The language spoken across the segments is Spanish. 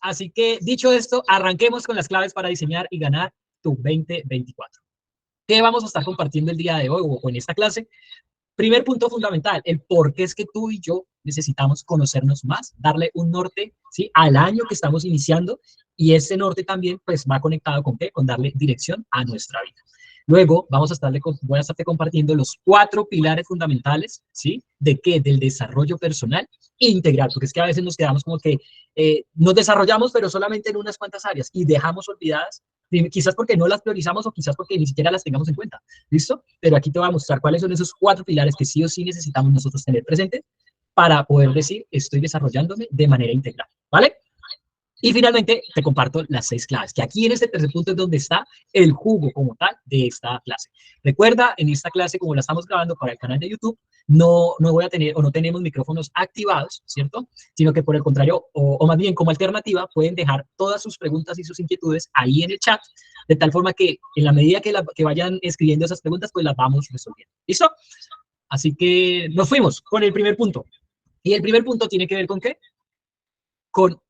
Así que, dicho esto, arranquemos con las claves para diseñar y ganar tu 2024. ¿Qué vamos a estar compartiendo el día de hoy o en esta clase? Primer punto fundamental, el por qué es que tú y yo necesitamos conocernos más, darle un norte, ¿sí?, al año que estamos iniciando, y ese norte también pues va conectado con ¿qué? Con darle dirección a nuestra vida. Luego voy a estarte compartiendo los 4 pilares fundamentales, ¿sí? ¿De qué? Del desarrollo personal e integral, porque es que a veces nos quedamos como que nos desarrollamos, pero solamente en unas cuantas áreas y dejamos olvidadas, quizás porque no las priorizamos o quizás porque ni siquiera las tengamos en cuenta. ¿Listo? Pero aquí te voy a mostrar cuáles son esos 4 pilares que sí o sí necesitamos nosotros tener presentes para poder decir, estoy desarrollándome de manera integral, ¿vale? Y finalmente te comparto las 6 claves, que aquí en este tercer punto es donde está el jugo como tal de esta clase. Recuerda, en esta clase, como la estamos grabando para el canal de YouTube, no voy a tener o no tenemos micrófonos activados, ¿cierto? Sino que por el contrario, o más bien como alternativa, pueden dejar todas sus preguntas y sus inquietudes ahí en el chat, de tal forma que en la medida que vayan escribiendo esas preguntas, pues las vamos resolviendo. ¿Listo? Así que nos fuimos con el primer punto. Y el primer punto tiene que ver con ¿qué?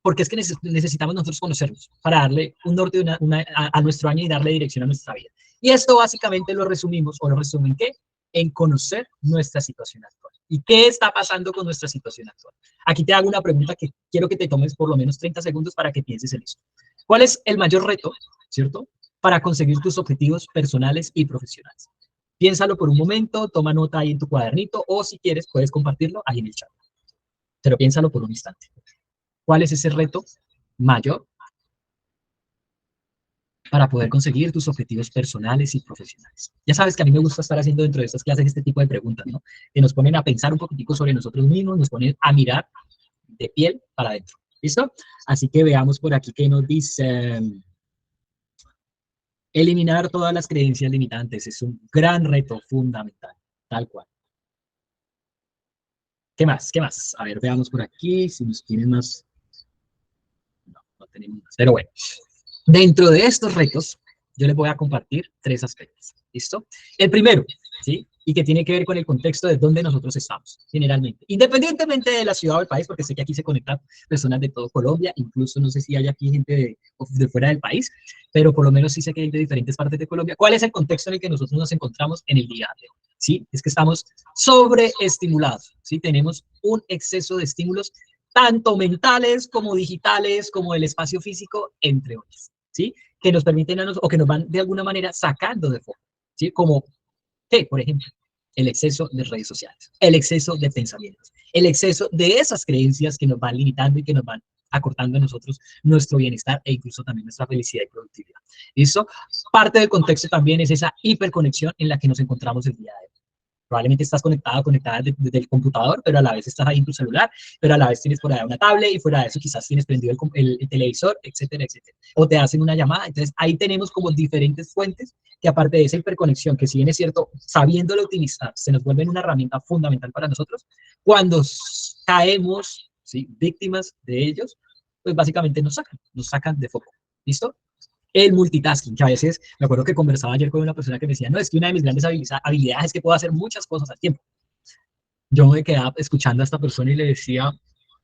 Porque es que necesitamos nosotros conocernos para darle un norte a nuestro año y darle dirección a nuestra vida. Y esto básicamente lo resumimos, o lo resumen, ¿qué? En conocer nuestra situación actual. ¿Y qué está pasando con nuestra situación actual? Aquí te hago una pregunta que quiero que te tomes por lo menos 30 segundos para que pienses en esto. ¿Cuál es el mayor reto, cierto, para conseguir tus objetivos personales y profesionales? Piénsalo por un momento, toma nota ahí en tu cuadernito, o si quieres puedes compartirlo ahí en el chat. Pero piénsalo por un instante. ¿Cuál es ese reto mayor para poder conseguir tus objetivos personales y profesionales? Ya sabes que a mí me gusta estar haciendo dentro de estas clases este tipo de preguntas, ¿no? Que nos ponen a pensar un poquitico sobre nosotros mismos, nos ponen a mirar de piel para adentro. ¿Listo? Así que veamos por aquí qué nos dice. Eliminar todas las creencias limitantes es un gran reto fundamental, tal cual. ¿Qué más? ¿Qué más? A ver, veamos por aquí si nos tienen más. No tenemos más. Pero bueno, dentro de estos retos, yo les voy a compartir 3 aspectos. ¿Listo? El primero, ¿sí? Y que tiene que ver con el contexto de donde nosotros estamos, generalmente. Independientemente de la ciudad o el país, porque sé que aquí se conectan personas de todo Colombia, incluso no sé si hay aquí gente de fuera del país, pero por lo menos sí sé que hay de diferentes partes de Colombia. ¿Cuál es el contexto en el que nosotros nos encontramos en el día de hoy? ¿Sí? Es que estamos sobreestimulados, ¿sí? Tenemos un exceso de estímulos, tanto mentales como digitales, como del espacio físico, entre otros, ¿sí? Que nos permiten o que nos van de alguna manera sacando de foco, ¿sí? Como, ¿qué? Por ejemplo, el exceso de redes sociales, el exceso de pensamientos, el exceso de esas creencias que nos van limitando y que nos van acortando a nosotros nuestro bienestar e incluso también nuestra felicidad y productividad. ¿Listo? Parte del contexto también es esa hiperconexión en la que nos encontramos el día de hoy. Probablemente estás conectada desde el computador, pero a la vez estás ahí en tu celular, pero a la vez tienes por ahí una tablet y fuera de eso quizás tienes prendido el televisor, etcétera, etcétera. O te hacen una llamada. Entonces ahí tenemos como diferentes fuentes que aparte de esa hiperconexión, que si bien es cierto, sabiéndolo utilizar, se nos vuelven una herramienta fundamental para nosotros, cuando caemos, ¿sí?, víctimas de ellos, pues básicamente nos sacan de foco. ¿Listo? El multitasking, que a veces, me acuerdo que conversaba ayer con una persona que me decía, no, es que una de mis grandes habilidades es que puedo hacer muchas cosas al tiempo. Yo me quedaba escuchando a esta persona y le decía,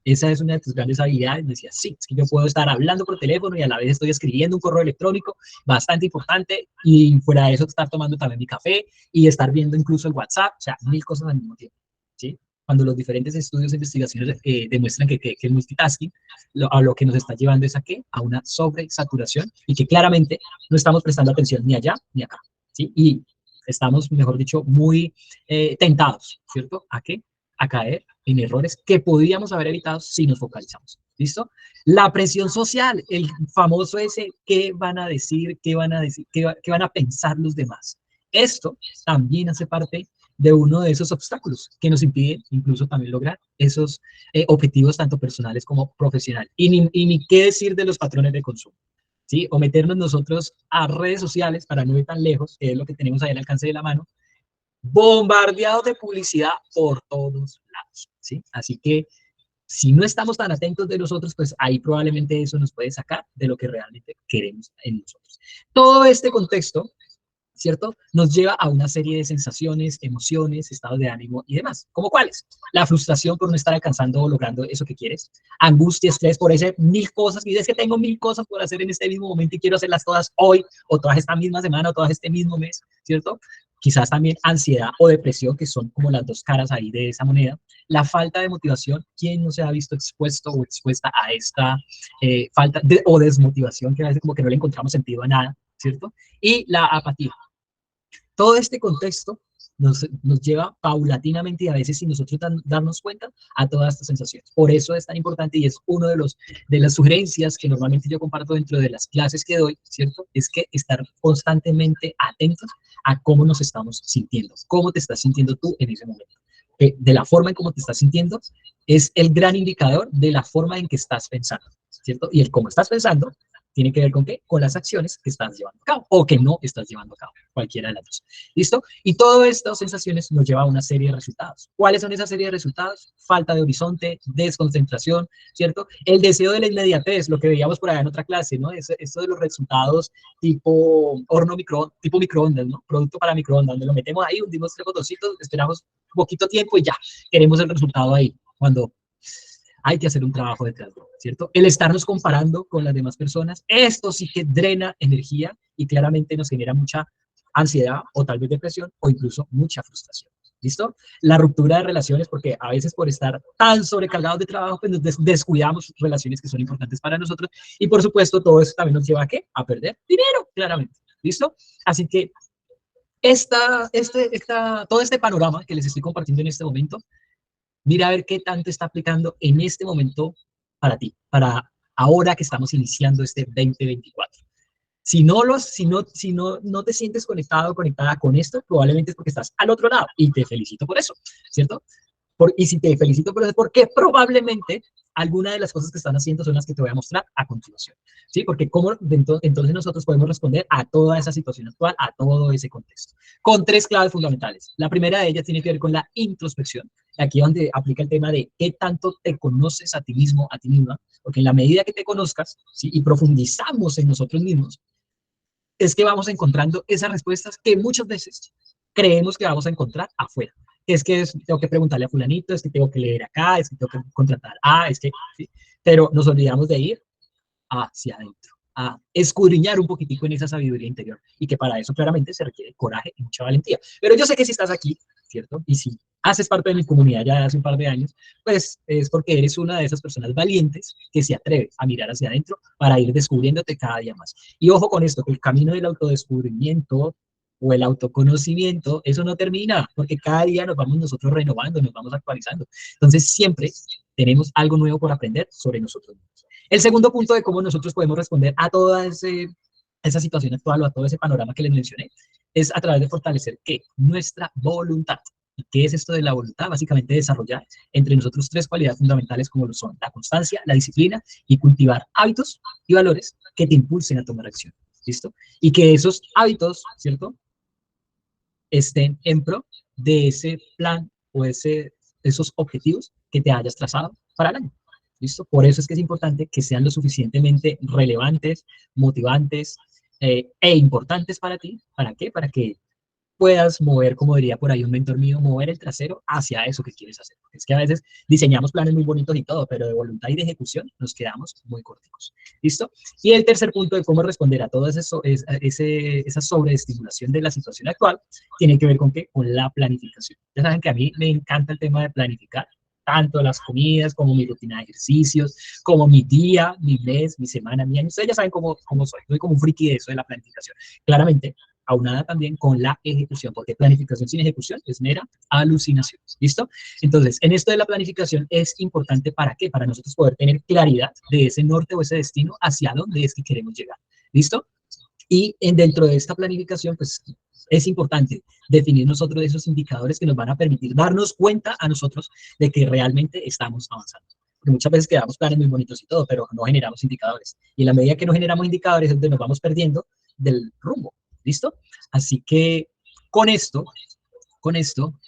esa es una de tus grandes habilidades. Me decía, sí, es que yo puedo estar hablando por teléfono y a la vez estoy escribiendo un correo electrónico bastante importante y fuera de eso estar tomando también mi café y estar viendo incluso el WhatsApp, o sea, 1000 cosas al mismo tiempo, ¿sí? Cuando los diferentes estudios e investigaciones demuestran que el multitasking a lo que nos está llevando es a qué? A una sobresaturación y que claramente no estamos prestando atención ni allá ni acá, ¿sí? Y estamos, mejor dicho, muy tentados, ¿cierto? ¿A qué? A caer en errores que podríamos haber evitado si nos focalizamos. ¿Listo? La presión social, el famoso ese, ¿qué van a decir? ¿Qué van a decir? ¿Qué van a pensar los demás? Esto también hace parte de uno de esos obstáculos que nos impide incluso también lograr esos objetivos tanto personales como profesionales. Y ni qué decir de los patrones de consumo, ¿sí? O meternos nosotros a redes sociales para no ir tan lejos, que es lo que tenemos ahí al alcance de la mano, bombardeados de publicidad por todos lados, ¿sí? Así que si no estamos tan atentos de nosotros, pues ahí probablemente eso nos puede sacar de lo que realmente queremos en nosotros. Todo este contexto ¿cierto? Nos lleva a una serie de sensaciones, emociones, estados de ánimo y demás. ¿Cómo cuáles? La frustración por no estar alcanzando o logrando eso que quieres, angustia, estrés por ese mil cosas, y dices que tengo mil cosas por hacer en este mismo momento y quiero hacerlas todas hoy, o todas esta misma semana, o todas este mismo mes, ¿cierto? Quizás también ansiedad o depresión, que son como las dos caras ahí de esa moneda. La falta de motivación, ¿quién no se ha visto expuesto o expuesta a esta falta de, o desmotivación, que a veces como que no le encontramos sentido a nada, ¿cierto? Y la apatía. Todo este contexto nos lleva paulatinamente y a veces sin nosotros darnos cuenta a todas estas sensaciones. Por eso es tan importante y es uno de las sugerencias que normalmente yo comparto dentro de las clases que doy, ¿cierto? Es que estar constantemente atentos a cómo nos estamos sintiendo, cómo te estás sintiendo tú en ese momento. De la forma en cómo te estás sintiendo es el gran indicador de la forma en que estás pensando, ¿cierto? Y el cómo estás pensando tiene que ver con qué, con las acciones que estás llevando a cabo o que no estás llevando a cabo, cualquiera de las dos. ¿Listo? Y todas estas sensaciones nos llevan a una serie de resultados. ¿Cuáles son esas serie de resultados? Falta de horizonte, desconcentración, ¿cierto? El deseo de la inmediatez, lo que veíamos por allá en otra clase, ¿no? Eso de los resultados tipo horno tipo microondas, ¿no? Producto para microondas, donde lo metemos ahí, hundimos tres botoncitos, esperamos poquito tiempo y ya, queremos el resultado ahí, cuando hay que hacer un trabajo detrás, ¿cierto? El estarnos comparando con las demás personas, esto sí que drena energía y claramente nos genera mucha ansiedad o tal vez depresión o incluso mucha frustración. ¿Listo? La ruptura de relaciones, porque a veces por estar tan sobrecargados de trabajo, pues nos descuidamos relaciones que son importantes para nosotros. Y por supuesto, todo eso también nos lleva a ¿qué? A perder dinero, claramente. ¿Listo? Así que todo este panorama que les estoy compartiendo en este momento, mira a ver qué tanto está aplicando en este momento para ti, para ahora que estamos iniciando este 2024. Si no te sientes conectado o conectada con esto, probablemente es porque estás al otro lado y te felicito por eso, ¿cierto? Y si te felicito por eso, es porque probablemente alguna de las cosas que están haciendo son las que te voy a mostrar a continuación, ¿sí? Porque cómo entonces nosotros podemos responder a toda esa situación actual, a todo ese contexto, con tres claves fundamentales. La primera de ellas tiene que ver con la introspección, aquí donde aplica el tema de qué tanto te conoces a ti mismo, a ti misma, porque en la medida que te conozcas, ¿sí? Y profundizamos en nosotros mismos, es que vamos encontrando esas respuestas que muchas veces creemos que vamos a encontrar afuera. Tengo que preguntarle a fulanito, es que tengo que leer acá, es que tengo que contratar es que, ¿sí? Pero nos olvidamos de ir hacia adentro, a escudriñar un poquitico en esa sabiduría interior, y que para eso claramente se requiere coraje y mucha valentía. Pero yo sé que si estás aquí, ¿cierto? Y si haces parte de mi comunidad ya hace un par de años, pues es porque eres una de esas personas valientes que se atreve a mirar hacia adentro para ir descubriéndote cada día más. Y ojo con esto, que el camino del autodescubrimiento o el autoconocimiento, eso no termina, porque cada día nos vamos nosotros renovando, nos vamos actualizando. Entonces siempre tenemos algo nuevo por aprender sobre nosotros mismos. El segundo punto de cómo nosotros podemos responder a toda esa situación actual o a todo ese panorama que les mencioné es a través de fortalecer ¿qué? Nuestra voluntad. ¿Y qué es esto de la voluntad? Básicamente desarrollar entre nosotros tres cualidades fundamentales como lo son la constancia, la disciplina y cultivar hábitos y valores que te impulsen a tomar acción. ¿Listo? Y que esos hábitos, ¿cierto? Estén en pro de ese plan o esos objetivos que te hayas trazado para el año. ¿Listo? Por eso es que es importante que sean lo suficientemente relevantes, motivantes e importantes para ti. ¿Para qué? Para que puedas mover, como diría por ahí un mentor mío, mover el trasero hacia eso que quieres hacer. Porque es que a veces diseñamos planes muy bonitos y todo, pero de voluntad y de ejecución nos quedamos muy corticos. ¿Listo? Y el tercer punto de cómo responder a toda esa sobreestimulación de la situación actual tiene que ver con qué? Con la planificación. Ya saben que a mí me encanta el tema de planificar, tanto las comidas como mi rutina de ejercicios, como mi día, mi mes, mi semana, mi año. Ustedes ya saben cómo soy. Soy como un friki de eso de la planificación. Claramente, aunada también con la ejecución, porque planificación sin ejecución es mera alucinación. ¿Listo? Entonces, en esto de la planificación es importante ¿para qué? Para nosotros poder tener claridad de ese norte o ese destino hacia dónde es que queremos llegar. ¿Listo? Y dentro de esta planificación, pues es importante definir nosotros esos indicadores que nos van a permitir darnos cuenta a nosotros de que realmente estamos avanzando. Porque muchas veces quedamos planes muy bonitos y todo, pero no generamos indicadores. Y en la medida que no generamos indicadores es donde nos vamos perdiendo del rumbo. ¿Listo? Así que con esto, con esto,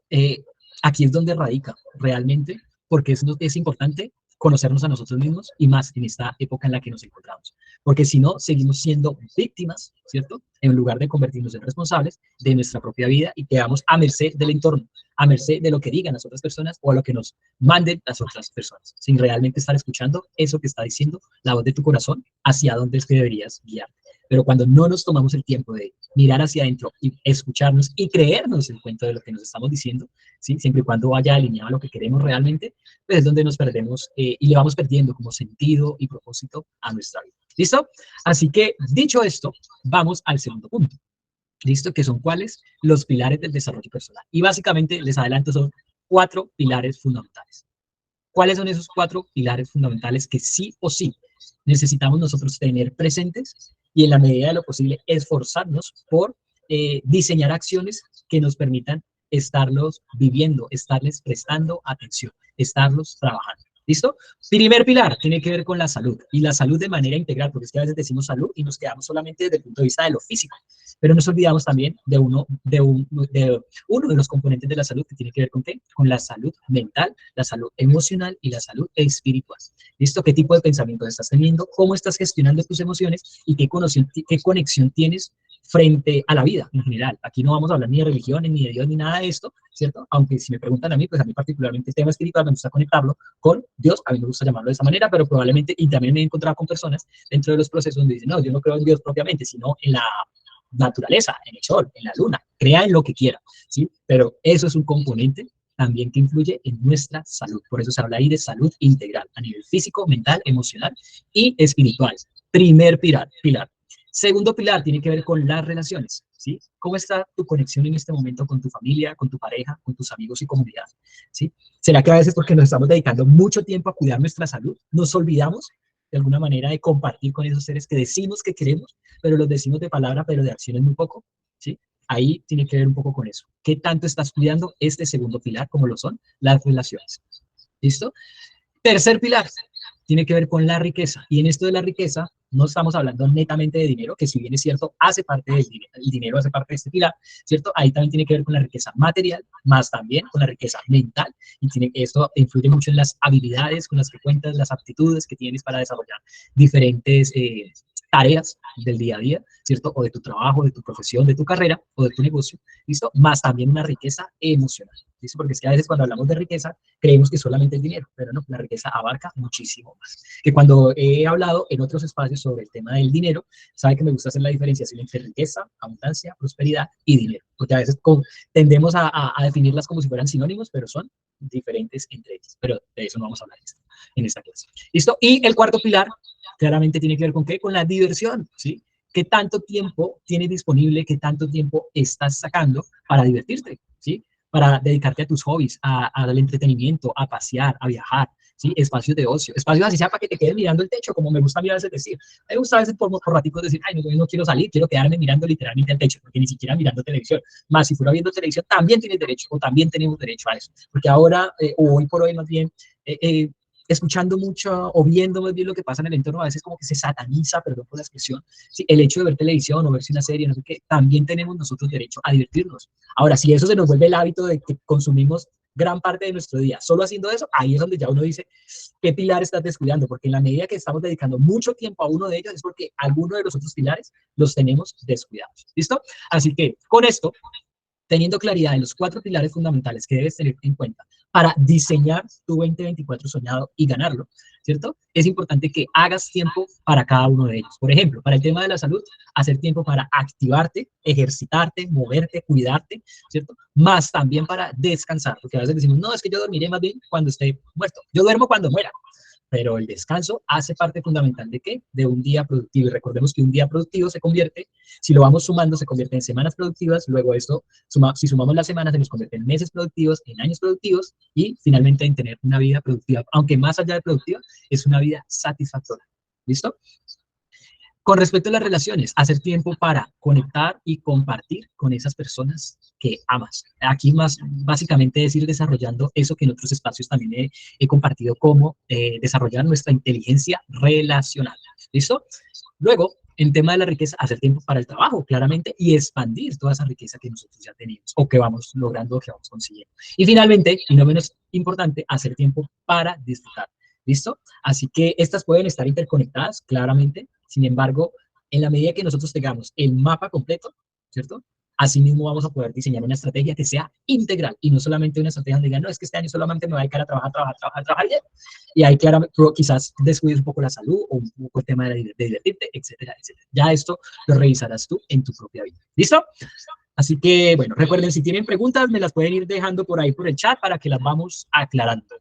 eh, aquí es donde radica realmente, porque es importante conocernos a nosotros mismos y más en esta época en la que nos encontramos. porque si no, seguimos siendo víctimas, ¿cierto? En lugar de convertirnos en responsables de nuestra propia vida y quedamos a merced del entorno, a merced de lo que digan las otras personas o a lo que nos manden las otras personas, sin realmente estar escuchando eso que está diciendo la voz de tu corazón, hacia dónde es que deberías guiar. Pero cuando no nos tomamos el tiempo de mirar hacia adentro y escucharnos y creernos el cuento de lo que nos estamos diciendo, ¿sí? Siempre y cuando vaya alineado a lo que queremos realmente, pues es donde nos perdemos y le vamos perdiendo como sentido y propósito a nuestra vida. ¿Listo? Así que, dicho esto, vamos al segundo punto. ¿Listo? Que son cuáles? Los pilares del desarrollo personal. Y básicamente, les adelanto, son 4 pilares fundamentales. ¿Cuáles son esos 4 pilares fundamentales que sí o sí necesitamos nosotros tener presentes y en la medida de lo posible esforzarnos por diseñar acciones que nos permitan estarlos viviendo, estarles prestando atención, estarlos trabajando? ¿Listo? Primer pilar tiene que ver con la salud, y la salud de manera integral, porque es que a veces decimos salud y nos quedamos solamente desde el punto de vista de lo físico, pero nos olvidamos también de uno de los componentes de la salud que tiene que ver con ¿qué? Con la salud mental, la salud emocional y la salud espiritual. ¿Listo? ¿Qué tipo de pensamientos estás teniendo? ¿Cómo estás gestionando tus emociones? ¿Y qué conexión tienes frente a la vida en general? Aquí no vamos a hablar ni de religiones, ni de Dios, ni nada de esto, ¿cierto? Aunque si me preguntan a mí, pues a mí particularmente el tema espiritual me gusta conectarlo con Dios, a mí me gusta llamarlo de esa manera, pero probablemente, y también me he encontrado con personas dentro de los procesos donde dicen, no, yo no creo en Dios propiamente, sino en la naturaleza, en el sol, en la luna, crea en lo que quiera, ¿sí? Pero eso es un componente también que influye en nuestra salud. Por eso se habla ahí de salud integral, a nivel físico, mental, emocional y espiritual. Primer pilar. Segundo pilar tiene que ver con las relaciones, ¿sí? ¿Cómo está tu conexión en este momento con tu familia, con tu pareja, con tus amigos y comunidad? ¿Sí? ¿Será que a veces porque nos estamos dedicando mucho tiempo a cuidar nuestra salud, nos olvidamos de alguna manera de compartir con esos seres que decimos que queremos, pero los decimos de palabra, pero de acciones muy poco? ¿Sí? Ahí tiene que ver un poco con eso. ¿Qué tanto estás cuidando este segundo pilar, como lo son las relaciones? ¿Listo? Tercer pilar tiene que ver con la riqueza. Y en esto de la riqueza, no estamos hablando netamente de dinero, que si bien es cierto, hace parte del dinero, el dinero hace parte de este pilar, ¿cierto? Ahí también tiene que ver con la riqueza material, más también con la riqueza mental, y esto influye mucho en las habilidades con las que cuentas, las aptitudes que tienes para desarrollar diferentes tareas del día a día, ¿cierto? O de tu trabajo, de tu profesión, de tu carrera o de tu negocio, ¿listo? Más también una riqueza emocional, ¿listo? Porque es que a veces cuando hablamos de riqueza, creemos que solamente el dinero, pero no, la riqueza abarca muchísimo más. Que cuando he hablado en otros espacios sobre el tema del dinero, sabe que me gusta hacer la diferenciación entre riqueza, abundancia, prosperidad y dinero, porque a veces tendemos a definirlas como si fueran sinónimos, pero son diferentes entre ellas, pero de eso no vamos a hablar en esta clase. ¿Listo? Y el cuarto pilar claramente tiene que ver con ¿qué? Con la diversión, ¿sí? ¿Qué tanto tiempo tienes disponible, qué tanto tiempo estás sacando para divertirte, ¿sí? Para dedicarte a tus hobbies, al entretenimiento, a pasear, a viajar, ¿sí? Espacios de ocio, espacios así sea para que te quedes mirando el techo, como me gusta a mí a veces decir. A mí me gusta a veces por raticos decir, ay, no, no quiero salir, quiero quedarme mirando literalmente al techo, porque ni siquiera mirando televisión. Más si fuera viendo televisión, también tienes derecho, o también tenemos derecho a eso. Porque ahora, o hoy por hoy más bien, escuchando mucho o viendo más bien lo que pasa en el entorno, a veces como que se sataniza, perdón por la expresión, ¿sí? El hecho de ver televisión o verse una serie, no sé qué, también tenemos nosotros derecho a divertirnos. Ahora, si eso se nos vuelve el hábito de que consumimos gran parte de nuestro día solo haciendo eso, ahí es donde ya uno dice, ¿qué pilar estás descuidando? Porque en la medida que estamos dedicando mucho tiempo a uno de ellos es porque alguno de los otros pilares los tenemos descuidados. ¿Listo? Así que con esto, teniendo claridad en los 4 pilares fundamentales que debes tener en cuenta para diseñar tu 2024 soñado y ganarlo, ¿cierto? Es importante que hagas tiempo para cada uno de ellos. Por ejemplo, para el tema de la salud, hacer tiempo para activarte, ejercitarte, moverte, cuidarte, ¿cierto? Más también para descansar, porque a veces decimos, no, es que yo dormiré más bien cuando esté muerto. Yo duermo cuando muera. Pero el descanso hace parte fundamental ¿de qué? De un día productivo. Y recordemos que un día productivo se convierte, si lo vamos sumando, se convierte en semanas productivas. Luego esto, si sumamos las semanas, se nos convierte en meses productivos, en años productivos y finalmente en tener una vida productiva. Aunque más allá de productiva, es una vida satisfactoria. ¿Listo? Con respecto a las relaciones, hacer tiempo para conectar y compartir con esas personas que amas. Aquí más básicamente es ir desarrollando eso que en otros espacios también he compartido como desarrollar nuestra inteligencia relacional. ¿Listo? Luego, en tema de la riqueza, hacer tiempo para el trabajo, claramente, y expandir toda esa riqueza que nosotros ya tenemos o que vamos logrando o que vamos consiguiendo. Y finalmente, y no menos importante, hacer tiempo para disfrutar. ¿Listo? Así que estas pueden estar interconectadas, claramente, Sin embargo, en la medida que nosotros tengamos el mapa completo, ¿cierto? Asimismo vamos a poder diseñar una estrategia que sea integral y no solamente una estrategia donde digan, no, es que este año solamente me voy a dedicar a trabajar, trabajar, trabajar, trabajar, y ahí claramente quizás descuides un poco la salud o un poco el tema de divertirte, etcétera, etcétera. Ya esto lo revisarás tú en tu propia vida. ¿Listo? Así que, bueno, recuerden, si tienen preguntas, me las pueden ir dejando por ahí por el chat para que las vamos aclarando.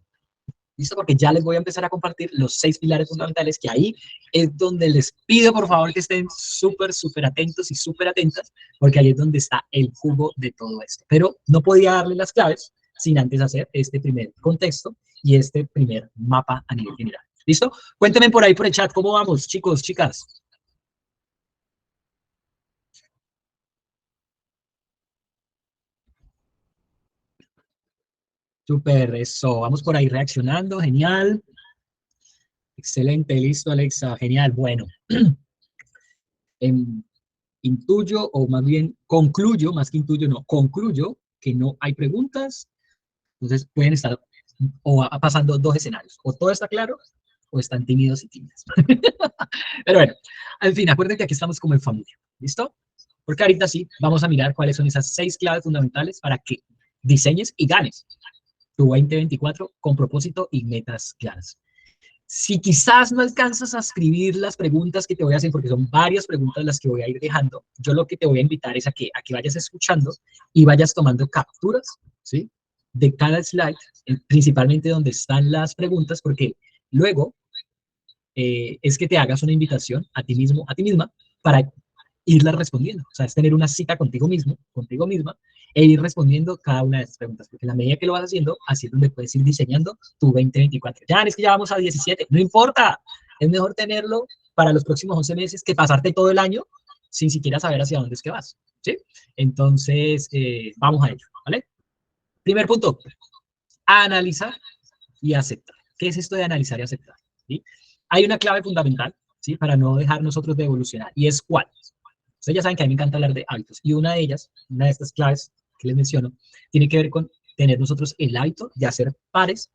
¿Listo? Porque ya les voy a empezar a compartir los 6 pilares fundamentales, que ahí es donde les pido, por favor, que estén súper, súper atentos y súper atentas, porque ahí es donde está el jugo de todo esto. Pero no podía darle las claves sin antes hacer este primer contexto y este primer mapa a nivel general. ¿Listo? Cuéntenme por ahí por el chat, ¿cómo vamos, chicos, chicas? Súper, eso. Vamos por ahí reaccionando, genial. Excelente, listo, Alexa, genial. Bueno, intuyo, o más bien concluyo, más que intuyo, no, concluyo que no hay preguntas. Entonces pueden estar o pasando dos escenarios. O todo está claro, o están tímidos y tímidas. Pero bueno, al fin, acuérdense que aquí estamos como en familia. ¿Listo? Porque ahorita sí, vamos a mirar cuáles son esas 6 claves fundamentales para que diseñes y ganes tu 2024 con propósito y metas claras. Si quizás no alcanzas a escribir las preguntas que te voy a hacer, porque son varias preguntas las que voy a ir dejando, yo lo que te voy a invitar es a que vayas escuchando y vayas tomando capturas, ¿sí? De cada slide, principalmente donde están las preguntas, porque luego es que te hagas una invitación a ti mismo, a ti misma, para irlas respondiendo. O sea, es tener una cita contigo mismo, contigo misma, e ir respondiendo cada una de estas preguntas. Porque en la medida que lo vas haciendo, así es donde puedes ir diseñando tu 2024. Ya, es que ya vamos a 17, no importa. Es mejor tenerlo para los próximos 11 meses que pasarte todo el año sin siquiera saber hacia dónde es que vas. ¿Sí? Entonces, vamos a ello, ¿vale? Primer punto, analizar y aceptar. ¿Qué es esto de analizar y aceptar? ¿Sí? Hay una clave fundamental, ¿sí? Para no dejar nosotros de evolucionar, y es cuál. Ustedes ya saben que a mí me encanta hablar de hábitos, y una de ellas, una de estas claves que les menciono, tiene que ver con tener nosotros el hábito de hacer pares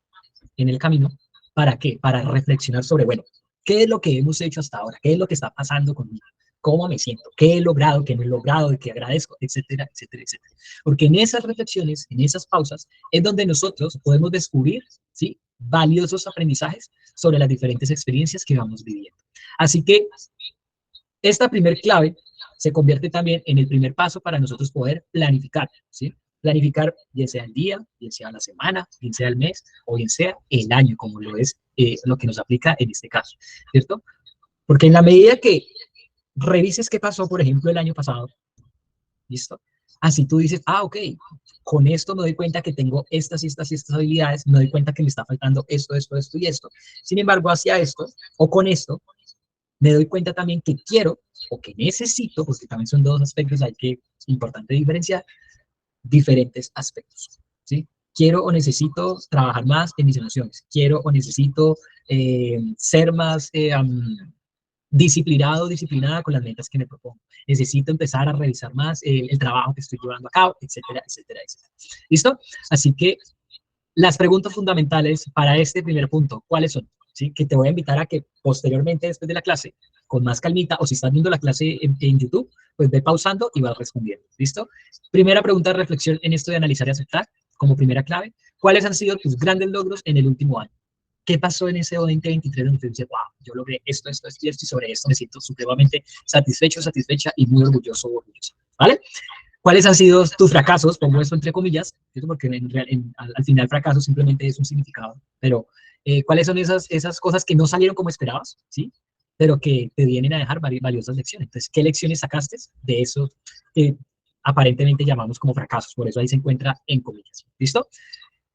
en el camino. ¿Para qué? Para reflexionar sobre, bueno, ¿qué es lo que hemos hecho hasta ahora? ¿Qué es lo que está pasando conmigo? ¿Cómo me siento? ¿Qué he logrado? ¿Qué no he logrado? ¿De qué agradezco? Etcétera, etcétera, etcétera. Porque en esas reflexiones, en esas pausas, es donde nosotros podemos descubrir, ¿sí? Valiosos aprendizajes sobre las diferentes experiencias que vamos viviendo. Así que esta primer clave se convierte también en el primer paso para nosotros poder planificar, ¿sí? Planificar bien sea el día, bien sea la semana, bien sea el mes o bien sea el año, como lo es lo que nos aplica en este caso, ¿cierto? Porque en la medida que revises qué pasó, por ejemplo, el año pasado, ¿listo? Así tú dices, ah, ok, con esto me doy cuenta que tengo estas y estas y estas habilidades, me doy cuenta que me está faltando esto, esto, esto y esto. Sin embargo, hacia esto, o con esto, me doy cuenta también que quiero o que necesito, porque también son dos aspectos, hay que, es importante diferenciar, diferentes aspectos, ¿sí? Quiero o necesito trabajar más en mis emociones, quiero o necesito ser más disciplinado, disciplinada con las metas que me propongo. Necesito empezar a revisar más el trabajo que estoy llevando a cabo, etcétera, etcétera, etcétera. ¿Listo? Así que las preguntas fundamentales para este primer punto, ¿cuáles son? ¿Sí? Que te voy a invitar a que posteriormente, después de la clase, con más calmita, o si estás viendo la clase en YouTube, pues ve pausando y vas respondiendo. ¿Listo? Primera pregunta de reflexión en esto de analizar y aceptar, como primera clave, ¿cuáles han sido tus grandes logros en el último año? ¿Qué pasó en ese 2023 donde te dices, wow, yo logré esto, esto, esto y esto, y sobre esto me siento supremamente satisfecho, satisfecha y muy orgulloso, orgulloso, ¿vale? ¿Cuáles han sido tus fracasos? Pongo esto entre comillas, ¿cierto? Porque al final fracaso simplemente es un significado, pero ¿cuáles son esas cosas que no salieron como esperabas? ¿Sí? Pero que te vienen a dejar valiosas lecciones. Entonces, ¿qué lecciones sacaste de eso que aparentemente llamamos como fracasos? Por eso ahí se encuentra en comillas. ¿Listo?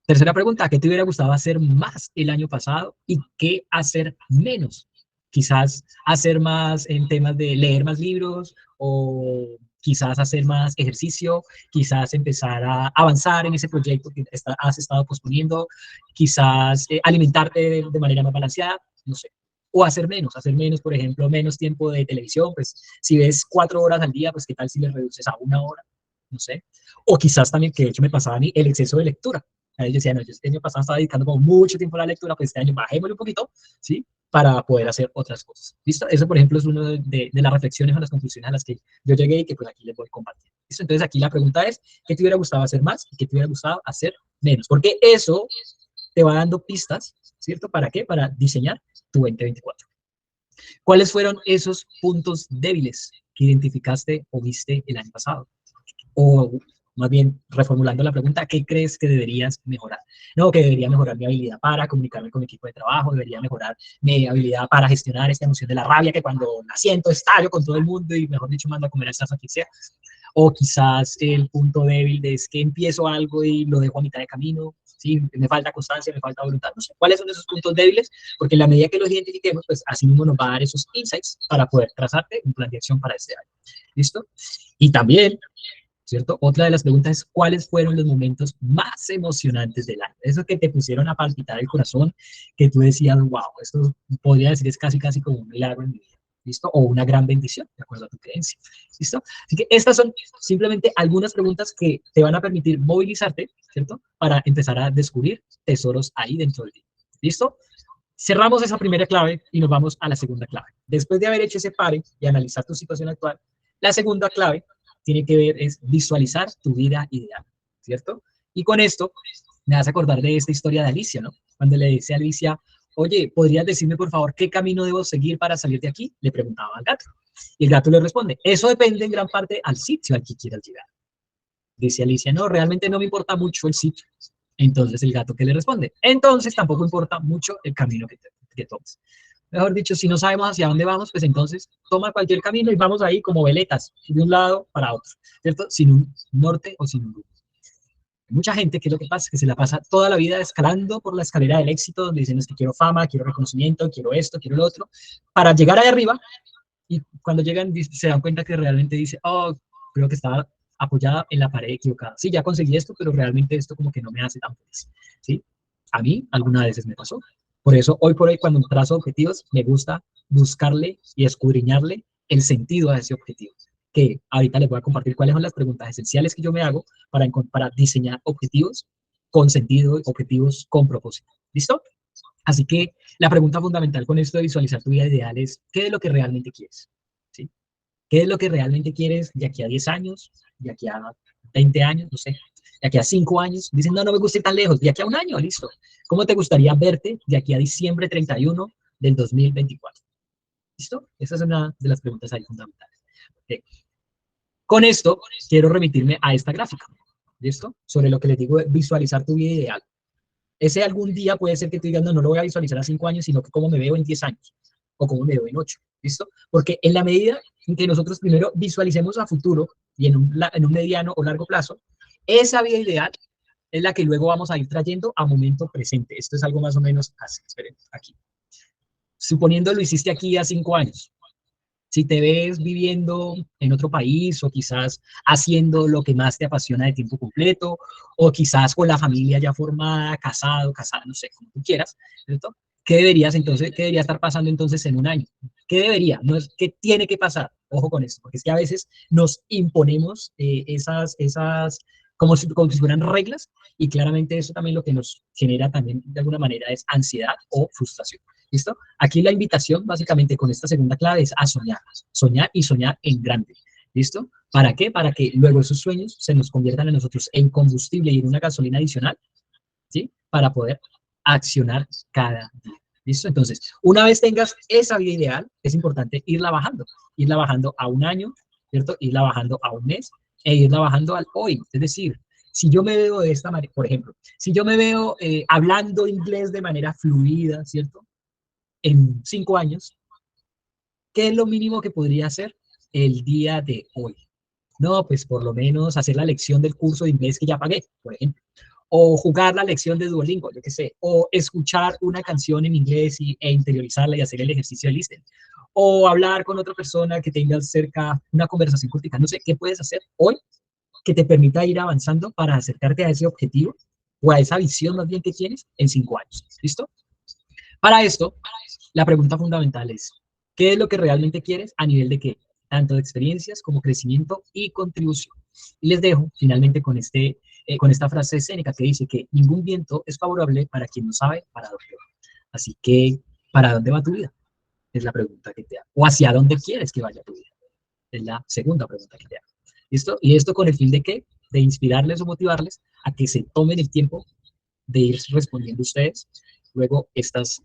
Tercera pregunta, ¿qué te hubiera gustado hacer más el año pasado y qué hacer menos? Quizás hacer más en temas de leer más libros o quizás hacer más ejercicio, quizás empezar a avanzar en ese proyecto que has estado posponiendo, quizás alimentarte de manera más balanceada, no sé. O hacer menos, por ejemplo, menos tiempo de televisión, pues si ves 4 horas al día, pues qué tal si le reduces a 1 hora, no sé. O quizás también, que de hecho me pasaba a mí, el exceso de lectura. Ahí yo decía, no, yo este año pasado estaba dedicando como mucho tiempo a la lectura, pues este año bajémosle un poquito, ¿sí? Para poder hacer otras cosas. ¿Listo? Eso, por ejemplo, es una de las reflexiones o las conclusiones a las que yo llegué y que pues aquí les voy a compartir. ¿Listo? Entonces aquí la pregunta es, ¿qué te hubiera gustado hacer más y qué te hubiera gustado hacer menos? Porque eso te va dando pistas, ¿cierto? ¿Para qué? Para diseñar tu 2024. ¿Cuáles fueron esos puntos débiles que identificaste o viste el año pasado? O más bien, reformulando la pregunta, ¿qué crees que deberías mejorar? No, que debería mejorar mi habilidad para comunicarme con mi equipo de trabajo, debería mejorar mi habilidad para gestionar esta emoción de la rabia, que cuando la siento estallo con todo el mundo y, mejor dicho, mando a comer a estas o quien sea. O quizás el punto débil es que empiezo algo y lo dejo a mitad de camino, ¿sí? Me falta constancia, me falta voluntad, no sé cuáles son esos puntos débiles, porque en la medida que los identifiquemos, pues así mismo nos va a dar esos insights para poder trazarte un plan de acción para este año. ¿Listo? Y también, ¿cierto? Otra de las preguntas es, ¿cuáles fueron los momentos más emocionantes del año? Esos que te pusieron a palpitar el corazón, que tú decías, wow, esto podría decir es casi, casi como un milagro en mi vida. ¿Listo? O una gran bendición, de acuerdo a tu creencia. ¿Listo? Así que estas son simplemente algunas preguntas que te van a permitir movilizarte, ¿cierto? Para empezar a descubrir tesoros ahí dentro de ti. ¿Listo? Cerramos esa primera clave y nos vamos a la segunda clave. Después de haber hecho ese pare y analizar tu situación actual, la segunda clave tiene que ver es visualizar tu vida ideal, ¿cierto? Y con esto me vas a acordar de esta historia de Alicia, ¿no? Cuando le dice a Alicia, oye, ¿podrías decirme por favor qué camino debo seguir para salir de aquí? Le preguntaba al gato. Y el gato le responde, eso depende en gran parte al sitio al que quieras llegar. Dice Alicia, no, realmente no me importa mucho el sitio. Entonces el gato, ¿qué le responde? Entonces tampoco importa mucho el camino que tomes. Mejor dicho, si no sabemos hacia dónde vamos, pues entonces toma cualquier camino y vamos ahí como veletas, de un lado para otro, ¿cierto? Sin un norte o sin un rumbo. Mucha gente, ¿qué es lo que pasa? Que se la pasa toda la vida escalando por la escalera del éxito, donde dicen es que quiero fama, quiero reconocimiento, quiero esto, quiero lo otro, para llegar ahí arriba y cuando llegan se dan cuenta que realmente dice, oh, creo que estaba apoyada en la pared equivocada. Sí, ya conseguí esto, pero realmente esto como que no me hace tan feliz, ¿sí? A mí algunas veces me pasó. Por eso, hoy por hoy, cuando trazo objetivos, me gusta buscarle y escudriñarle el sentido a ese objetivo. Que ahorita les voy a compartir cuáles son las preguntas esenciales que yo me hago para diseñar objetivos con sentido, objetivos con propósito. ¿Listo? Así que la pregunta fundamental con esto de visualizar tu vida ideal es, ¿qué es lo que realmente quieres? ¿Sí? ¿Qué es lo que realmente quieres de aquí a 10 años, de aquí a 20 años, no sé, de aquí a 5 años? Dicen, no, no me gusta ir tan lejos, de aquí a un año, listo. ¿Cómo te gustaría verte de aquí a diciembre 31 del 2024? ¿Listo? Esa es una de las preguntas ahí fundamentales. Okay. Con esto, quiero remitirme a esta gráfica, ¿listo? Sobre lo que les digo, visualizar tu vida ideal. Ese algún día puede ser que tú digas, no, no lo voy a visualizar a 5 años, sino que cómo me veo en 10 años o cómo me veo en 8, ¿listo? Porque en la medida en que nosotros primero visualicemos a futuro y en un mediano o largo plazo, esa vida ideal es la que luego vamos a ir trayendo a momento presente. Esto es algo más o menos así, esperen, aquí. Suponiendo lo hiciste aquí a 5 años, si te ves viviendo en otro país o quizás haciendo lo que más te apasiona de tiempo completo o quizás con la familia ya formada, casada, no sé, como tú quieras, ¿cierto? ¿Qué deberías entonces, qué debería estar pasando entonces en un año? ¿Qué debería? No es qué tiene que pasar. Ojo con esto, porque es que a veces nos imponemos como si fueran reglas y claramente eso también lo que nos genera también de alguna manera es ansiedad o frustración. ¿Listo? Aquí la invitación básicamente con esta segunda clave es a soñar, soñar y soñar en grande. ¿Listo? ¿Para qué? Para que luego esos sueños se nos conviertan a nosotros en combustible y en una gasolina adicional, ¿sí? Para poder accionar cada día. ¿Listo? Entonces, una vez tengas esa vida ideal, es importante irla bajando a un año, ¿cierto? Irla bajando a un mes e irla bajando al hoy. Es decir, si yo me veo de esta manera, por ejemplo, si yo me veo hablando inglés de manera fluida, ¿cierto? En 5 años, ¿qué es lo mínimo que podría hacer el día de hoy? No, pues por lo menos hacer la lección del curso de inglés que ya pagué, por ejemplo. O jugar la lección de Duolingo, yo qué sé. O escuchar una canción en inglés e interiorizarla y hacer el ejercicio de listening. O hablar con otra persona que tenga cerca una conversación cortica. No sé, ¿qué puedes hacer hoy que te permita ir avanzando para acercarte a ese objetivo o a esa visión más bien que tienes en 5 años? ¿Listo? Para esto, la pregunta fundamental es, ¿qué es lo que realmente quieres a nivel de qué? Tanto de experiencias como crecimiento y contribución. Y les dejo finalmente con con esta frase de Séneca que dice que ningún viento es favorable para quien no sabe para dónde va. Así que, ¿para dónde va tu vida? Es la pregunta que te hago. ¿O hacia dónde quieres que vaya tu vida? Es la segunda pregunta que te hago. ¿Listo? Y esto con el fin de qué? De inspirarles o motivarles a que se tomen el tiempo de ir respondiendo ustedes luego estas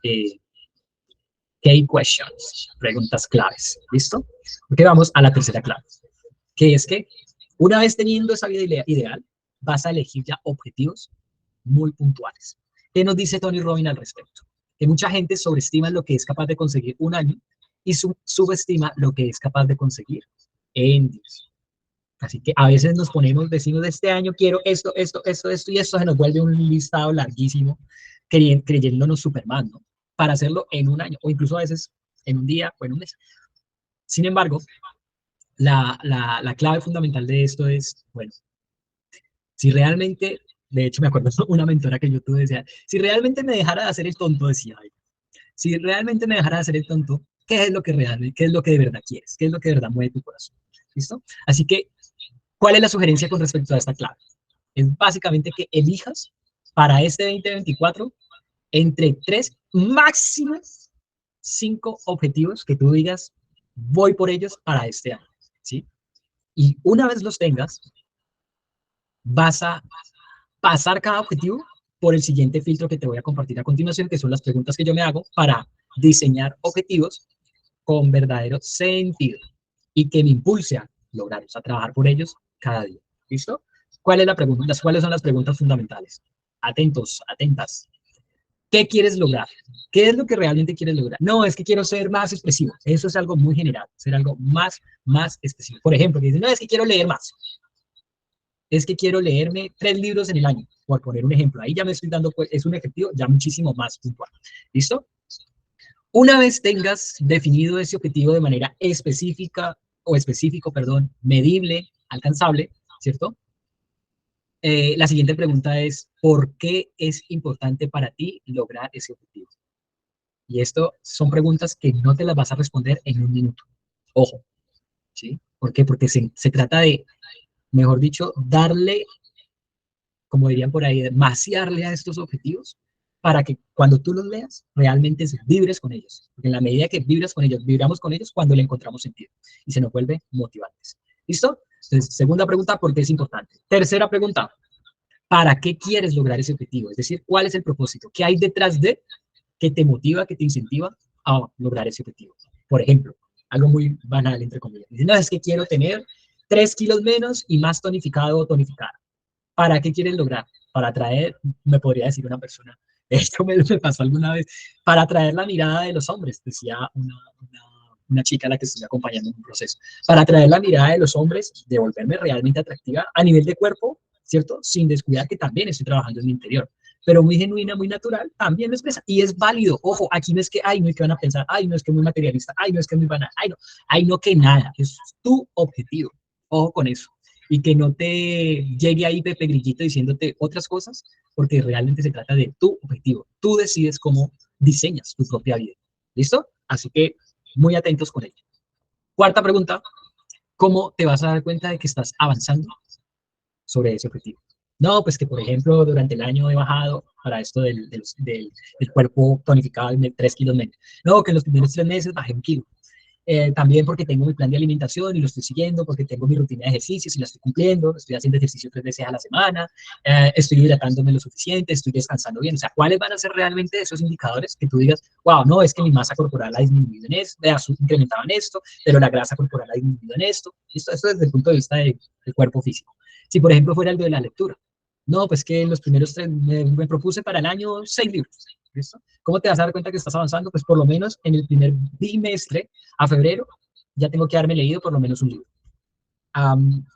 key questions, preguntas claves. ¿Listo? Porque vamos a la tercera clave, que es que una vez teniendo esa vida ideal, vas a elegir ya objetivos muy puntuales. ¿Qué nos dice Tony Robbins al respecto? Que mucha gente sobreestima lo que es capaz de conseguir un año y subestima lo que es capaz de conseguir en 10. Así que a veces nos ponemos, decimos, de este año quiero esto, esto, esto, esto, y esto se nos vuelve un listado larguísimo, creyéndonos Superman, ¿no? Para hacerlo en un año, o incluso a veces en un día o en un mes. Sin embargo, la clave fundamental de esto es, bueno, si realmente, de hecho me acuerdo una mentora que yo tuve, decía, si realmente me dejara de hacer el tonto, decía, si realmente me dejara de hacer el tonto, ¿qué es lo que realmente, qué es lo que de verdad quieres? ¿Qué es lo que de verdad mueve tu corazón? ¿Listo? Así que, ¿cuál es la sugerencia con respecto a esta clave? Es básicamente que elijas para este 2024 entre 3, máximo 5 objetivos que tú digas, voy por ellos para este año, ¿sí? Y una vez los tengas, vas a pasar cada objetivo por el siguiente filtro que te voy a compartir a continuación, que son las preguntas que yo me hago para diseñar objetivos con verdadero sentido y que me impulse a lograrlos, a trabajar por ellos cada día. ¿Listo? ¿Cuál es la pregunta? ¿Cuáles son las preguntas fundamentales? Atentos, atentas. ¿Qué quieres lograr? ¿Qué es lo que realmente quieres lograr? No, es que quiero ser más expresivo. Eso es algo muy general, ser algo más específico. Por ejemplo, que dicen, no, es que quiero leer más. Es que quiero leerme 3 libros en el año, por poner un ejemplo. Ahí ya me estoy dando, pues, es un objetivo ya muchísimo más puntual. ¿Listo? Una vez tengas definido ese objetivo de manera específica, o específico, perdón, medible, alcanzable, ¿cierto? La siguiente pregunta es, ¿por qué es importante para ti lograr ese objetivo? Y esto son preguntas que no te las vas a responder en un minuto. Ojo, ¿sí? ¿Por qué? Porque se trata de, mejor dicho, darle, como dirían por ahí, maciarle a estos objetivos para que cuando tú los leas, realmente vibres con ellos. Porque en la medida que vibras con ellos, vibramos con ellos cuando le encontramos sentido y se nos vuelve motivantes. ¿Listo? Entonces, segunda pregunta, ¿por qué es importante? Tercera pregunta, ¿para qué quieres lograr ese objetivo? Es decir, ¿cuál es el propósito? ¿Qué hay detrás de que te motiva, que te incentiva a lograr ese objetivo? Por ejemplo, algo muy banal, entre comillas. Dice, no, es que quiero tener 3 kilos menos y más tonificado o tonificada. ¿Para qué quieres lograr? Para atraer, me podría decir una persona, esto me pasó alguna vez, para atraer la mirada de los hombres, decía una chica a la que estoy acompañando en un proceso, para atraer la mirada de los hombres, de volverme realmente atractiva a nivel de cuerpo, ¿cierto? Sin descuidar que también estoy trabajando en mi interior, pero muy genuina, muy natural, también lo expresa, y es válido, ojo, aquí no es que, ay, no es que van a pensar, ay, no es que es muy materialista, ay, no es que es muy banal, ay, no que nada, es tu objetivo, ojo con eso y que no te llegue ahí Pepe Grillito diciéndote otras cosas, porque realmente se trata de tu objetivo. Tú decides cómo diseñas tu propia vida. ¿Listo? Así que muy atentos con ello. Cuarta pregunta, ¿cómo te vas a dar cuenta de que estás avanzando sobre ese objetivo? No, pues que por ejemplo durante el año he bajado para esto del cuerpo tonificado de 3 kilos menos. No, que en los primeros 3 meses bajé 1 kilo. También porque tengo mi plan de alimentación y lo estoy siguiendo, porque tengo mi rutina de ejercicios y la estoy cumpliendo, estoy haciendo ejercicio 3 veces a la semana, estoy hidratándome lo suficiente, estoy descansando bien. O sea, ¿cuáles van a ser realmente esos indicadores que tú digas, wow, no, es que mi masa corporal ha disminuido en esto, ha incrementado en esto, pero la grasa corporal ha disminuido en esto? Esto desde el punto de vista del cuerpo físico. Si, por ejemplo, fuera el de la lectura, no, pues que en los primeros 3 me propuse para el año 6 libros. ¿Listo? ¿Cómo te vas a dar cuenta que estás avanzando? Pues por lo menos en el primer bimestre, a febrero, ya tengo que haberme leído por lo menos un libro.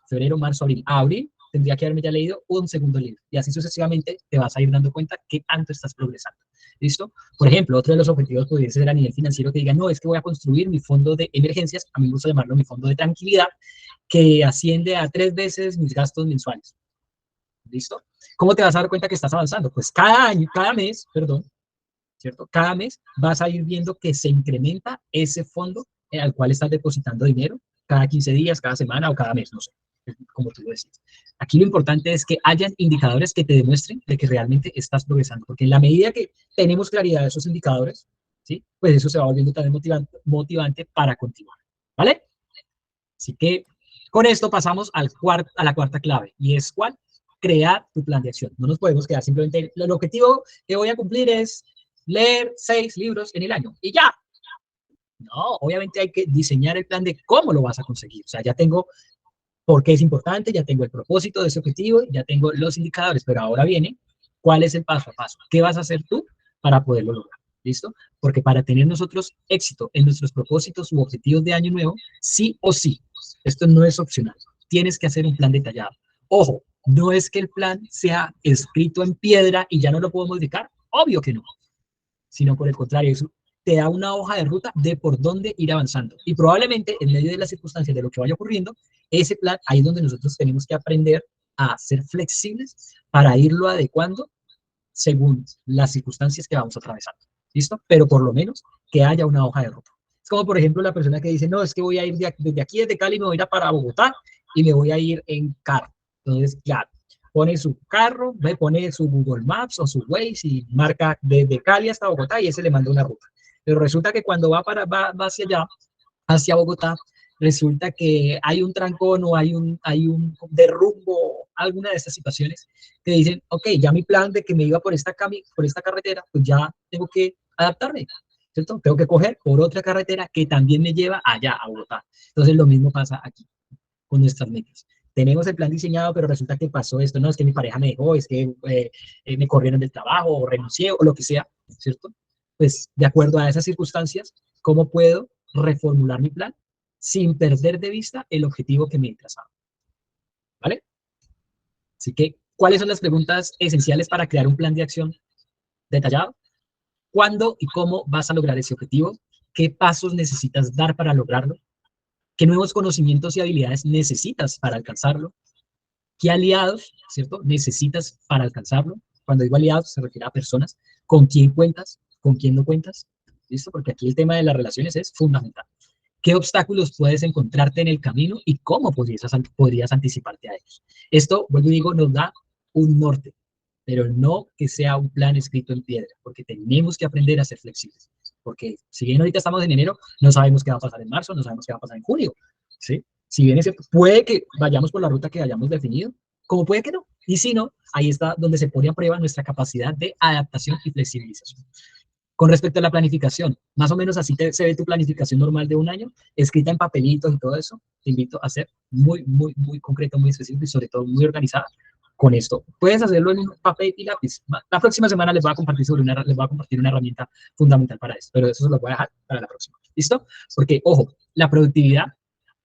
Febrero, marzo, abril. A abril tendría que haberme ya leído un segundo libro. Y así sucesivamente te vas a ir dando cuenta que tanto estás progresando. ¿Listo? Por ejemplo, otro de los objetivos podría ser a nivel financiero que digan, no, es que voy a construir mi fondo de emergencias, a mí me gusta llamarlo mi fondo de tranquilidad, que asciende a 3 veces mis gastos mensuales. ¿Listo? ¿Cómo te vas a dar cuenta que estás avanzando? Pues cada año, cada mes, perdón, ¿cierto? Cada mes vas a ir viendo que se incrementa ese fondo al cual estás depositando dinero cada 15 días, cada semana o cada mes, no sé. como tú lo decís. Aquí lo importante es que hayan indicadores que te demuestren de que realmente estás progresando, porque en la medida que tenemos claridad de esos indicadores, ¿sí? Pues eso se va volviendo también motivante para continuar, ¿vale? Así que con esto pasamos a la cuarta clave, y es ¿cuál? Crear tu plan de acción. No nos podemos quedar simplemente, el objetivo que voy a cumplir es leer 6 libros en el año, y ya. No, obviamente hay que diseñar el plan de cómo lo vas a conseguir. O sea, ya tengo por qué es importante, ya tengo el propósito de ese objetivo, ya tengo los indicadores, pero ahora viene, ¿cuál es el paso a paso? ¿Qué vas a hacer tú para poderlo lograr? ¿Listo? Porque para tener nosotros éxito en nuestros propósitos u objetivos de año nuevo, sí o sí, esto no es opcional, tienes que hacer un plan detallado. Ojo, no es que el plan sea escrito en piedra y ya no lo puedo modificar, obvio que no, sino por el contrario, eso te da una hoja de ruta de por dónde ir avanzando. Y probablemente en medio de las circunstancias de lo que vaya ocurriendo, ese plan, ahí es donde nosotros tenemos que aprender a ser flexibles para irlo adecuando según las circunstancias que vamos atravesando. ¿Listo? Pero por lo menos que haya una hoja de ruta. Es como, por ejemplo, la persona que dice, no, es que voy a ir desde aquí, desde Cali, me voy a ir para Bogotá y me voy a ir en carro. Entonces, claro, pone su carro, pone su Google Maps o su Waze y marca desde Cali hasta Bogotá y ese le manda una ruta. Pero resulta que cuando va hacia allá, hacia Bogotá, resulta que hay un trancón o hay un derrumbo, alguna de estas situaciones que dicen, ok, ya mi plan de que me iba por esta carretera, pues ya tengo que adaptarme, ¿cierto? Tengo que coger por otra carretera que también me lleva allá, a Bogotá. Entonces lo mismo pasa aquí con nuestras metas. Tenemos el plan diseñado, pero resulta que pasó esto, no, es que mi pareja me dejó, es que me corrieron del trabajo, o renuncié, o lo que sea, ¿cierto? Pues de acuerdo a esas circunstancias, ¿cómo puedo reformular mi plan sin perder de vista el objetivo que me he trazado? ¿Vale? Así que, ¿cuáles son las preguntas esenciales para crear un plan de acción detallado? ¿Cuándo y cómo vas a lograr ese objetivo? ¿Qué pasos necesitas dar para lograrlo? ¿Qué nuevos conocimientos y habilidades necesitas para alcanzarlo? ¿Qué aliados, cierto, necesitas para alcanzarlo? Cuando digo aliados, se refiere a personas. ¿Con quién cuentas? ¿Con quién no cuentas? ¿Listo? Porque aquí el tema de las relaciones es fundamental. ¿Qué obstáculos puedes encontrarte en el camino y cómo podrías anticiparte a ellos? Esto, vuelvo y digo, nos da un norte, pero no que sea un plan escrito en piedra, porque tenemos que aprender a ser flexibles. Porque si bien ahorita estamos en enero, no sabemos qué va a pasar en marzo, no sabemos qué va a pasar en junio, ¿sí? Si bien es cierto, puede que vayamos por la ruta que hayamos definido, como puede que no. Y si no, ahí está donde se pone a prueba nuestra capacidad de adaptación y flexibilización. Con respecto a la planificación, más o menos así se ve tu planificación normal de un año, escrita en papelitos y todo eso. Te invito a ser muy, muy, muy concreto, muy específico y sobre todo muy organizada con esto. Puedes hacerlo en un papel y lápiz. La próxima semana les voy a compartir una herramienta fundamental para eso, pero eso se lo voy a dejar para la próxima. ¿Listo? Porque, ojo, la productividad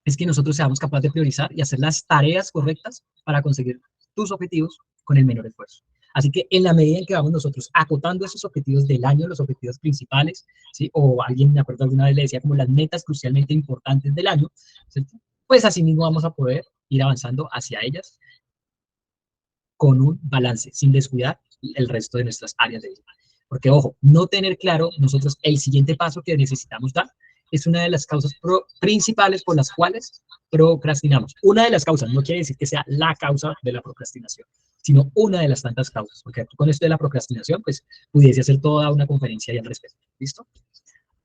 es que nosotros seamos capaces de priorizar y hacer las tareas correctas para conseguir tus objetivos con el menor esfuerzo. Así que en la medida en que vamos nosotros acotando esos objetivos del año, los objetivos principales, ¿sí? O alguien, me acuerdo alguna vez le decía como las metas crucialmente importantes del año, ¿cierto? Pues así mismo vamos a poder ir avanzando hacia ellas con un balance, sin descuidar el resto de nuestras áreas de vida. Porque, ojo, no tener claro nosotros el siguiente paso que necesitamos dar es una de las causas principales por las cuales procrastinamos. Una de las causas, no quiere decir que sea la causa de la procrastinación, sino una de las tantas causas. Porque aquí con esto de la procrastinación, pues pudiese hacer toda una conferencia al respecto. ¿Listo?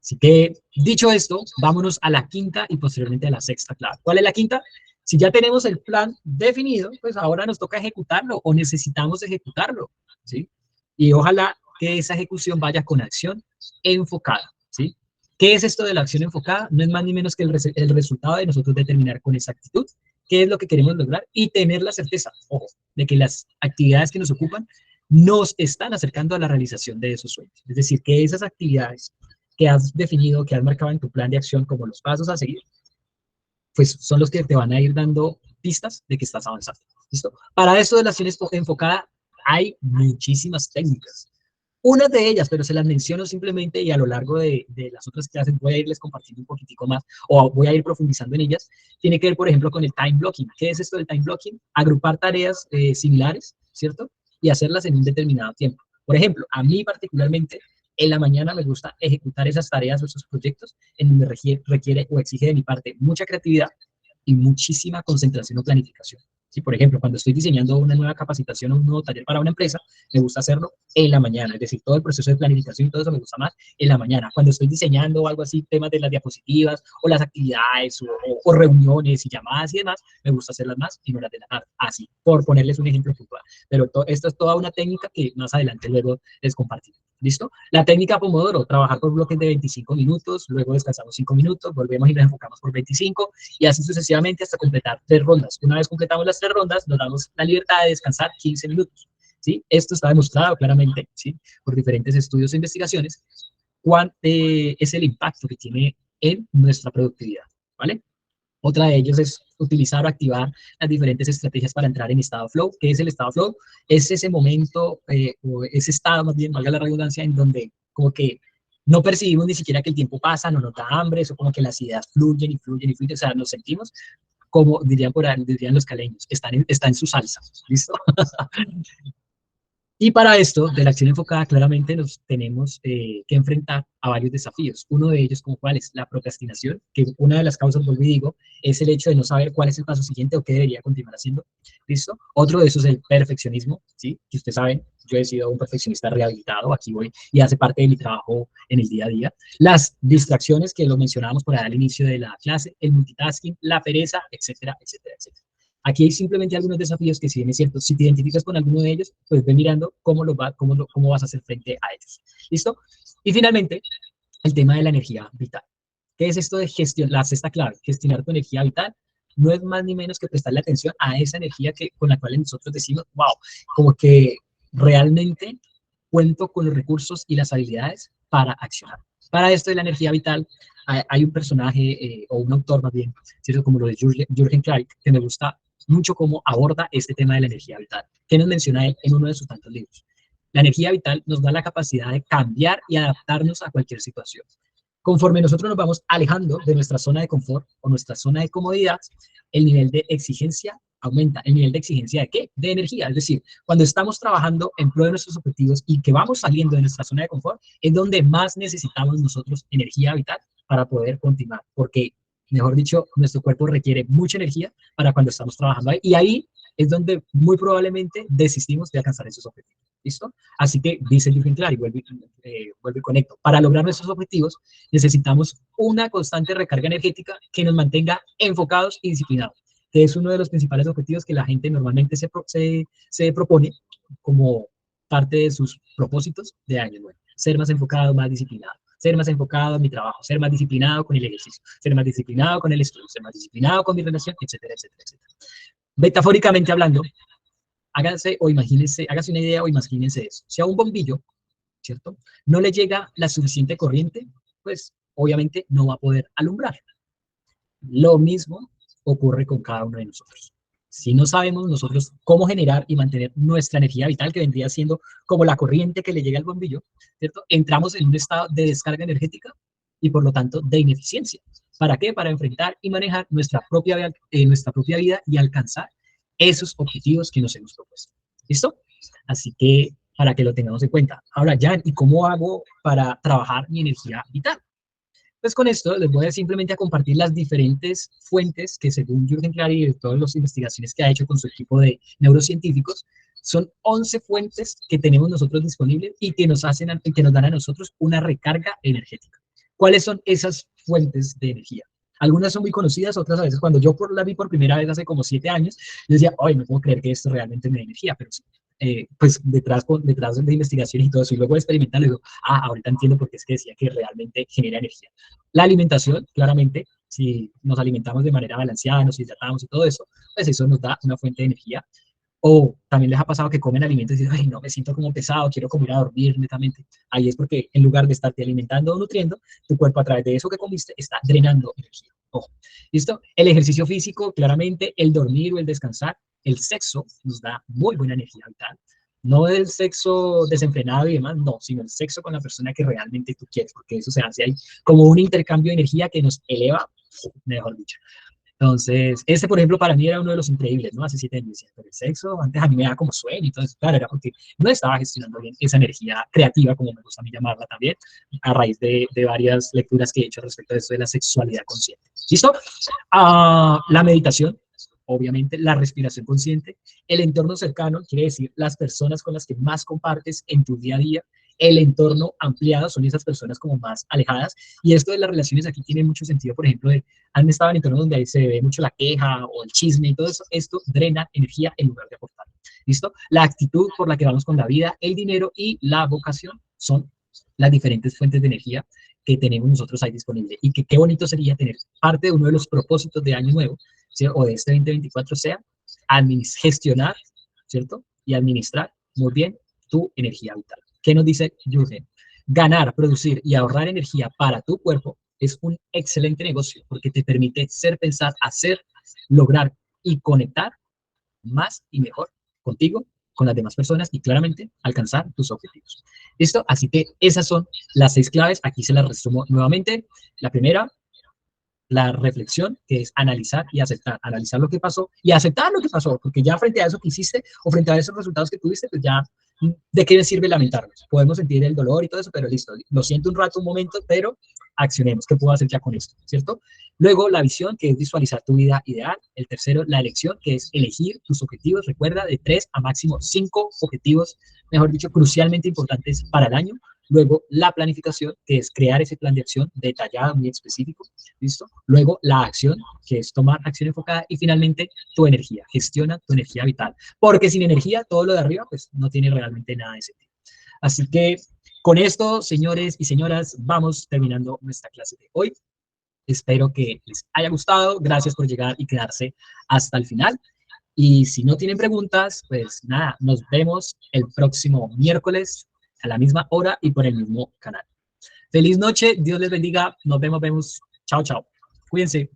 Así que, dicho esto, vámonos a la quinta y posteriormente a la sexta clave. ¿Cuál es la quinta? Si ya tenemos el plan definido, pues ahora nos toca ejecutarlo o necesitamos ejecutarlo, ¿sí? Y ojalá que esa ejecución vaya con acción enfocada, ¿sí? ¿Qué es esto de la acción enfocada? No es más ni menos que el resultado de nosotros determinar con exactitud qué es lo que queremos lograr y tener la certeza, ojo, de que las actividades que nos ocupan nos están acercando a la realización de esos sueños. Es decir, que esas actividades que has definido, que has marcado en tu plan de acción como los pasos a seguir, pues son los que te van a ir dando pistas de que estás avanzando. ¿Listo? Para esto de la acción enfocada hay muchísimas técnicas. Una de ellas, pero se las menciono simplemente y a lo largo de las otras clases voy a irles compartiendo un poquitico más o voy a ir profundizando en ellas. Tiene que ver, por ejemplo, con el time blocking. ¿Qué es esto del time blocking? Agrupar tareas similares, ¿cierto? Y hacerlas en un determinado tiempo. Por ejemplo, a mí particularmente en la mañana me gusta ejecutar esas tareas o esos proyectos en donde requiere o exige de mi parte mucha creatividad, y muchísima concentración o planificación. ¿Sí? Por ejemplo, cuando estoy diseñando una nueva capacitación o un nuevo taller para una empresa, me gusta hacerlo en la mañana, es decir, todo el proceso de planificación y todo eso me gusta más en la mañana. Cuando estoy diseñando o algo así, temas de las diapositivas o las actividades o reuniones y llamadas y demás, me gusta hacerlas más en horas de la tarde. Así, por ponerles un ejemplo puntual. Pero esto es toda una técnica que más adelante luego les compartiré. ¿Listo? La técnica Pomodoro, trabajar por bloques de 25 minutos, luego descansamos 5 minutos, volvemos y nos enfocamos por 25 y así sucesivamente hasta completar 3 rondas. Una vez completamos las 3 rondas, nos damos la libertad de descansar 15 minutos. ¿Sí? Esto está demostrado claramente, ¿sí? Por diferentes estudios e investigaciones, cuál es el impacto que tiene en nuestra productividad, ¿vale? Otra de ellos es utilizar o activar las diferentes estrategias para entrar en estado flow. ¿Qué es el estado flow? Es ese momento, o ese estado, más bien, valga la redundancia, en donde como que no percibimos ni siquiera que el tiempo pasa, no nos da hambre, eso como que las ideas fluyen y fluyen y fluyen, o sea, nos sentimos como dirían por ahí, dirían los caleños, está en su salsa, ¿listo? Y para esto, de la acción enfocada, claramente nos tenemos que enfrentar a varios desafíos. Uno de ellos, como cuál es la procrastinación, que una de las causas, vuelvo y digo, es el hecho de no saber cuál es el paso siguiente o qué debería continuar haciendo. ¿Listo? Otro de esos es el perfeccionismo, ¿sí? Que ustedes saben, yo he sido un perfeccionista rehabilitado, aquí voy, y hace parte de mi trabajo en el día a día. Las distracciones, que lo mencionábamos por ahí al inicio de la clase, el multitasking, la pereza, etcétera, etcétera, etcétera. Aquí hay simplemente algunos desafíos que, si bien es cierto, si te identificas con alguno de ellos, pues ve mirando cómo vas a hacer frente a ellos. ¿Listo? Y finalmente, el tema de la energía vital. ¿Qué es esto de gestión? La sexta clave, gestionar tu energía vital, no es más ni menos que prestarle atención a esa energía con la cual nosotros decimos, wow, como que realmente cuento con los recursos y las habilidades para accionar. Para esto de la energía vital, hay un personaje, o un autor más bien, ¿cierto? Como lo de Jürgen Klarik, que me gusta mucho cómo aborda este tema de la energía vital, que nos menciona él en uno de sus tantos libros. La energía vital nos da la capacidad de cambiar y adaptarnos a cualquier situación. Conforme nosotros nos vamos alejando de nuestra zona de confort o nuestra zona de comodidad, el nivel de exigencia aumenta. ¿El nivel de exigencia de qué? De energía. Es decir, cuando estamos trabajando en pro de nuestros objetivos y que vamos saliendo de nuestra zona de confort, es donde más necesitamos nosotros energía vital para poder continuar. Porque, mejor dicho, nuestro cuerpo requiere mucha energía para cuando estamos trabajando ahí. Y ahí es donde muy probablemente desistimos de alcanzar esos objetivos. ¿Listo? Así que dice Jürgen Klarik, y vuelvo y conecto. Para lograr nuestros objetivos necesitamos una constante recarga energética que nos mantenga enfocados y disciplinados, que es uno de los principales objetivos que la gente normalmente se propone como parte de sus propósitos de año nuevo. Ser más enfocado, más disciplinado. Ser más enfocado en mi trabajo, ser más disciplinado con el ejercicio, ser más disciplinado con el estudio, ser más disciplinado con mi relación, etcétera, etcétera, etcétera. Metafóricamente hablando, hágase una idea o imagínense eso. Si a un bombillo, ¿cierto?, no le llega la suficiente corriente, pues obviamente no va a poder alumbrar. Lo mismo ocurre con cada uno de nosotros. Si no sabemos nosotros cómo generar y mantener nuestra energía vital, que vendría siendo como la corriente que le llega al bombillo, ¿cierto?, entramos en un estado de descarga energética y por lo tanto de ineficiencia. ¿Para qué? Para enfrentar y manejar nuestra propia vida y alcanzar esos objetivos que nos hemos propuesto. ¿Listo? Así que para que lo tengamos en cuenta. Ahora, Jan, ¿y cómo hago para trabajar mi energía vital? Pues con esto les voy a simplemente a compartir las diferentes fuentes que, según Jürgen Klarik y de todas las investigaciones que ha hecho con su equipo de neurocientíficos, son 11 fuentes que tenemos nosotros disponibles y que nos dan a nosotros una recarga energética. ¿Cuáles son esas fuentes de energía? Algunas son muy conocidas, otras a veces cuando yo la vi por primera vez hace como 7 años, yo decía, ay, no puedo creer que esto realmente me dé energía, pero pues detrás de investigaciones y todo eso, y luego experimentar, digo, ahorita entiendo por qué es que decía que realmente genera energía. La alimentación, claramente, si nos alimentamos de manera balanceada, nos hidratamos y todo eso, pues eso nos da una fuente de energía. O también les ha pasado que comen alimentos y dicen, ay, no, me siento como pesado, quiero como ir a dormir netamente. Ahí es porque en lugar de estarte alimentando o nutriendo, tu cuerpo a través de eso que comiste está drenando energía. Ojo, ¿listo? El ejercicio físico, claramente, el dormir o el descansar, el sexo nos da muy buena energía vital. No el sexo desenfrenado y demás, no, sino el sexo con la persona que realmente tú quieres, porque eso se hace ahí como un intercambio de energía que nos eleva, mejor dicho. Entonces, este, por ejemplo, para mí era uno de los increíbles, ¿no? Hace 7 años decía, pero el sexo antes a mí me da como sueño, entonces, claro, era porque no estaba gestionando bien esa energía creativa, como me gusta a mí llamarla también, a raíz de varias lecturas que he hecho respecto a esto de la sexualidad consciente. ¿Listo? La meditación, obviamente, la respiración consciente, el entorno cercano, quiere decir las personas con las que más compartes en tu día a día, el entorno ampliado son esas personas como más alejadas, y esto de las relaciones aquí tiene mucho sentido, por ejemplo, han estado en entornos donde se ve mucho la queja o el chisme y todo eso, esto drena energía en lugar de aportar. ¿Listo? La actitud por la que vamos con la vida, el dinero y la vocación son las diferentes fuentes de energía que tenemos nosotros ahí disponible. Y que qué bonito sería tener parte de uno de los propósitos de Año Nuevo, ¿sí? O de este 2024 sea gestionar, ¿cierto? Y administrar muy bien tu energía vital. ¿Qué nos dice Jürgen? Ganar, producir y ahorrar energía para tu cuerpo es un excelente negocio porque te permite ser, pensar, hacer, lograr y conectar más y mejor contigo, con las demás personas y claramente alcanzar tus objetivos. ¿Listo? Así que esas son las 6 claves. Aquí se las resumo nuevamente. La primera, la reflexión, que es analizar y aceptar. Analizar lo que pasó y aceptar lo que pasó, porque ya frente a eso que hiciste o frente a esos resultados que tuviste, pues ya, ¿de qué sirve lamentarnos? Podemos sentir el dolor y todo eso, pero listo, lo siento un rato, un momento, pero accionemos. ¿Qué puedo hacer ya con esto? ¿Cierto? Luego, la visión, que es visualizar tu vida ideal. El tercero, la elección, que es elegir tus objetivos. Recuerda, de 3 a máximo 5 objetivos, mejor dicho, crucialmente importantes para el año. Luego, la planificación, que es crear ese plan de acción detallado, muy específico. ¿Listo? Luego, la acción, que es tomar acción enfocada. Y finalmente, tu energía. Gestiona tu energía vital. Porque sin energía, todo lo de arriba, pues no tiene realmente nada de sentido. Así que con esto, señores y señoras, vamos terminando nuestra clase de hoy. Espero que les haya gustado. Gracias por llegar y quedarse hasta el final. Y si no tienen preguntas, pues nada, nos vemos el próximo miércoles a la misma hora y por el mismo canal. Feliz noche, Dios les bendiga. Nos vemos. Chao, chao. Cuídense.